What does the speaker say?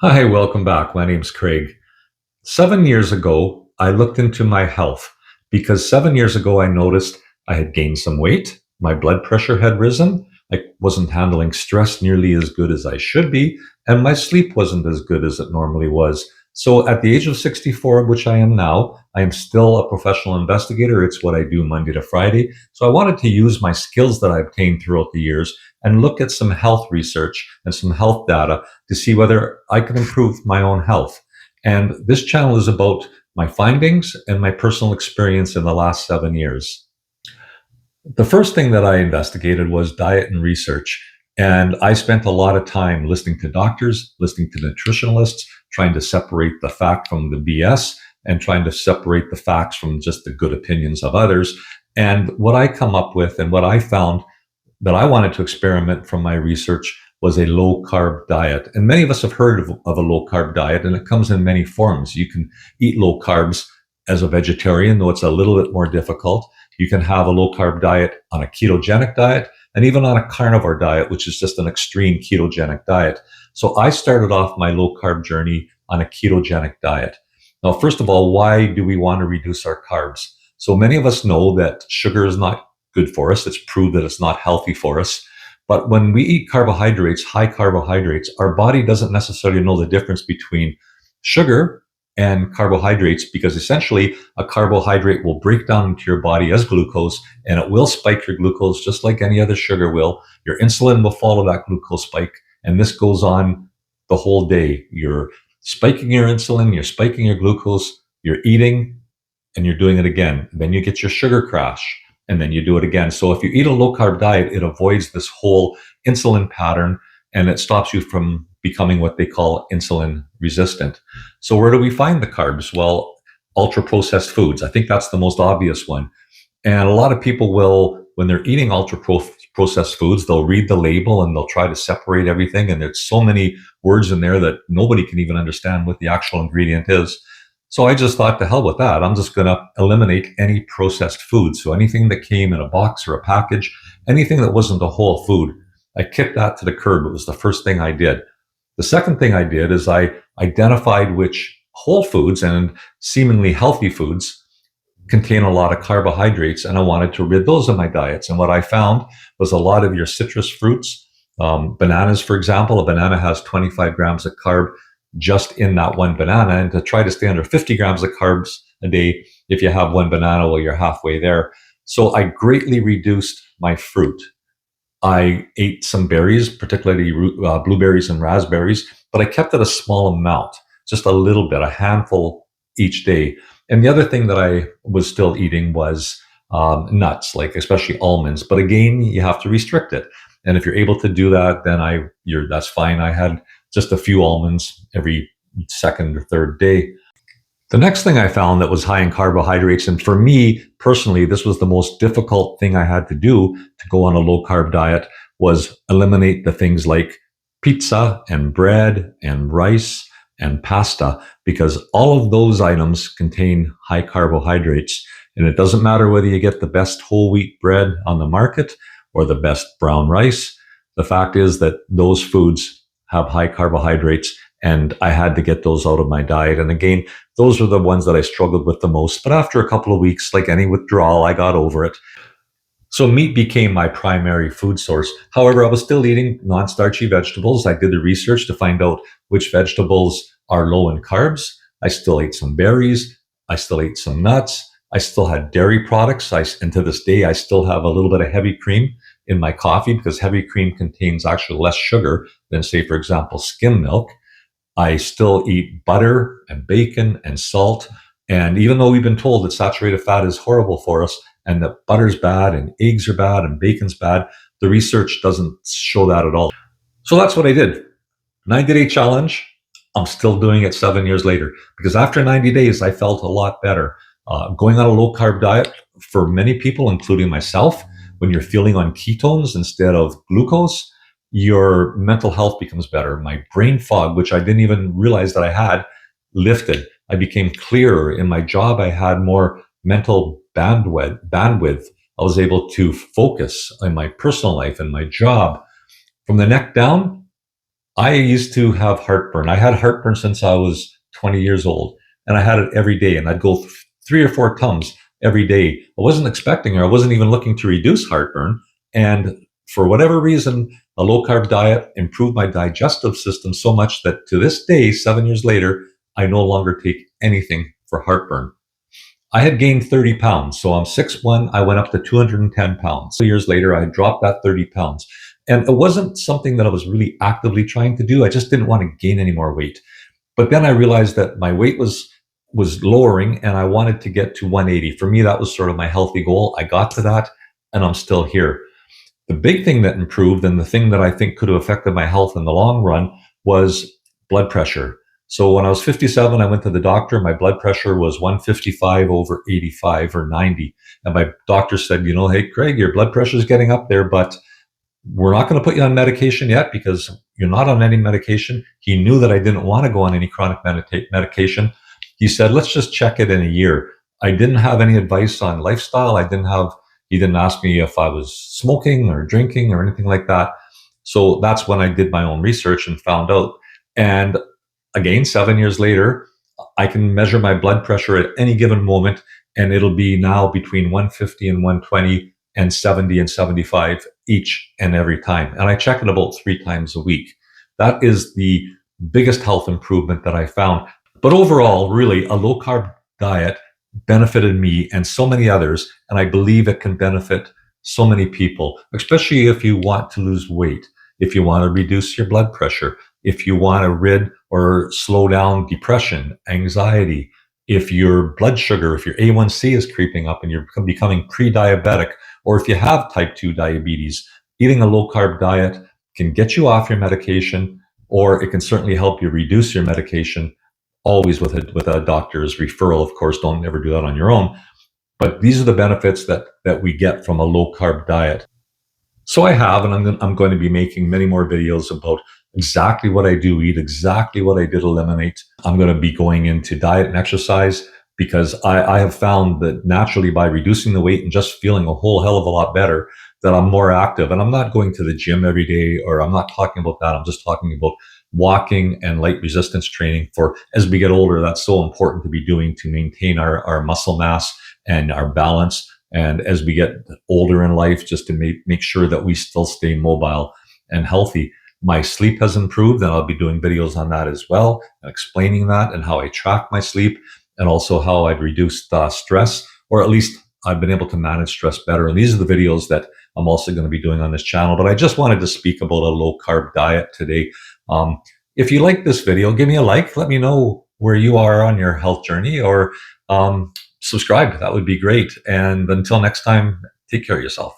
Hi, welcome back. My name's Craig. 7 years ago, I looked into my health because 7 years ago, I noticed I had gained some weight. My blood pressure had risen. I wasn't handling stress nearly as good as I should be, and my sleep wasn't as good as it normally was. So at the age of 64, which I am now, I am still a professional investigator. It's what I do Monday to Friday. So I wanted to use my skills that I obtained throughout the years and look at some health research and some health data to see whether I can improve my own health. And this channel is about my findings and my personal experience in the last 7 years. The first thing that I investigated was diet and research. And I spent a lot of time listening to doctors, listening to nutritionalists, trying to separate the fact from the BS and trying to separate the facts from just the good opinions of others. And what I come up with and what I found that I wanted to experiment from my research was a low carb diet. And many of us have heard of a low carb diet, and it comes in many forms. You can eat low carbs as a vegetarian, though it's a little bit more difficult. You can have a low carb diet on a ketogenic diet and even on a carnivore diet, which is just an extreme ketogenic diet. So I started off my low carb journey on a ketogenic diet. Now, first of all, why do we want to reduce our carbs? So many of us know that sugar is not good for us. It's proved that it's not healthy for us. But when we eat carbohydrates, high carbohydrates, our body doesn't necessarily know the difference between sugar and carbohydrates, because essentially a carbohydrate will break down into your body as glucose and it will spike your glucose just like any other sugar will. Your insulin will follow that glucose spike, and this goes on the whole day. You're spiking your insulin, you're spiking your glucose, you're eating, and you're doing it again. Then you get your sugar crash, and then you do it again. So if you eat a low carb diet, it avoids this whole insulin pattern and it stops you from becoming what they call insulin resistant. So where do we find the carbs? Well, ultra processed foods. I think that's the most obvious one. And a lot of people will, when they're eating processed foods, they'll read the label and they'll try to separate everything. And there's so many words in there that nobody can even understand what the actual ingredient is. So I just thought, to hell with that. I'm just going to eliminate any processed food. So anything that came in a box or a package, anything that wasn't a whole food, I kicked that to the curb. It was the first thing I did. The second thing I did is I identified which whole foods and seemingly healthy foods contain a lot of carbohydrates, and I wanted to rid those of my diets. And what I found was a lot of your citrus fruits, bananas, for example. A banana has 25 grams of carb just in that one banana, and to try to stay under 50 grams of carbs a day, if you have one banana, well, you're halfway there. So I greatly reduced my fruit. I ate some berries, particularly blueberries and raspberries, but I kept it a small amount, just a little bit, a handful each day. And the other thing that I was still eating was nuts, like especially almonds. But again, you have to restrict it. And if you're able to do that, then that's fine. I had just a few almonds every second or third day. The next thing I found that was high in carbohydrates, and for me personally, this was the most difficult thing I had to do to go on a low carb diet, was eliminate the things like pizza and bread and rice and pasta, because all of those items contain high carbohydrates. And it doesn't matter whether you get the best whole wheat bread on the market or the best brown rice. The fact is that those foods have high carbohydrates, and I had to get those out of my diet. And again, those were the ones that I struggled with the most. But after a couple of weeks, like any withdrawal, I got over it. So meat became my primary food source. However, I was still eating non-starchy vegetables. I did the research to find out which vegetables are low in carbs. I still ate some berries. I still ate some nuts. I still had dairy products. And to this day, I still have a little bit of heavy cream in my coffee, because heavy cream contains actually less sugar than, say, for example, skim milk. I still eat butter and bacon and salt. And even though we've been told that saturated fat is horrible for us and that butter's bad and eggs are bad and bacon's bad, the research doesn't show that at all. So that's what I did. 90-day challenge. I'm still doing it 7 years later, because after 90 days, I felt a lot better. Going on a low carb diet, for many people, including myself, when you're feeling on ketones instead of glucose, your mental health becomes better. My brain fog, which I didn't even realize that I had, lifted. I became clearer in my job. I had more mental bandwidth. I was able to focus on my personal life and my job. From the neck down, I used to have heartburn. I had heartburn since I was 20 years old, and I had it every day, and I'd go 3 or 4 Tums every day. I wasn't expecting, or I wasn't even looking to reduce heartburn. And for whatever reason, a low carb diet improved my digestive system so much that to this day, 7 years later, I no longer take anything for heartburn. I had gained 30 pounds. So I'm 6'1". I went up to 210 pounds. 2 years later, I had dropped that 30 pounds. And it wasn't something that I was really actively trying to do. I just didn't want to gain any more weight. But then I realized that my weight was lowering and I wanted to get to 180. For me, that was sort of my healthy goal. I got to that and I'm still here. The big thing that improved, and the thing that I think could have affected my health in the long run, was blood pressure. So when I was 57, I went to the doctor. My blood pressure was 155/85 or 90. And my doctor said, hey, Craig, your blood pressure is getting up there, but we're not going to put you on medication yet because you're not on any medication. He knew that I didn't want to go on any chronic medication. He said, let's just check it in a year. I didn't have any advice on lifestyle. He didn't ask me if I was smoking or drinking or anything like that. So that's when I did my own research and found out. And again, 7 years later, I can measure my blood pressure at any given moment, and it'll be now between 150 and 120 and 70 and 75 each and every time. And I check it about 3 times a week. That is the biggest health improvement that I found. But overall, really, a low carb diet benefited me and so many others. And I believe it can benefit so many people, especially if you want to lose weight, if you want to reduce your blood pressure, if you want to rid or slow down depression, anxiety, if your blood sugar, if your A1C is creeping up and you're becoming pre-diabetic, or if you have type 2 diabetes, eating a low carb diet can get you off your medication, or it can certainly help you reduce your medication, always with a doctor's referral. Of course, don't ever do that on your own. But these are the benefits that we get from a low carb diet. So I have, and I'm going to be making many more videos about exactly what I do eat, exactly what I did eliminate. I'm going to be going into diet and exercise because I have found that naturally by reducing the weight and just feeling a whole hell of a lot better, that I'm more active. And I'm not going to the gym every day, or I'm not talking about that. I'm just talking about walking and light resistance training for as we get older. That's so important to be doing to maintain our muscle mass and our balance. And as we get older in life, just to make sure that we still stay mobile and healthy. My sleep has improved, and I'll be doing videos on that as well, and explaining that and how I track my sleep, and also how I've reduced stress, or at least I've been able to manage stress better. And these are the videos that I'm also going to be doing on this channel. But I just wanted to speak about a low carb diet today. If you like this video, give me a like. Let me know where you are on your health journey, or subscribe. That would be great. And until next time, take care of yourself.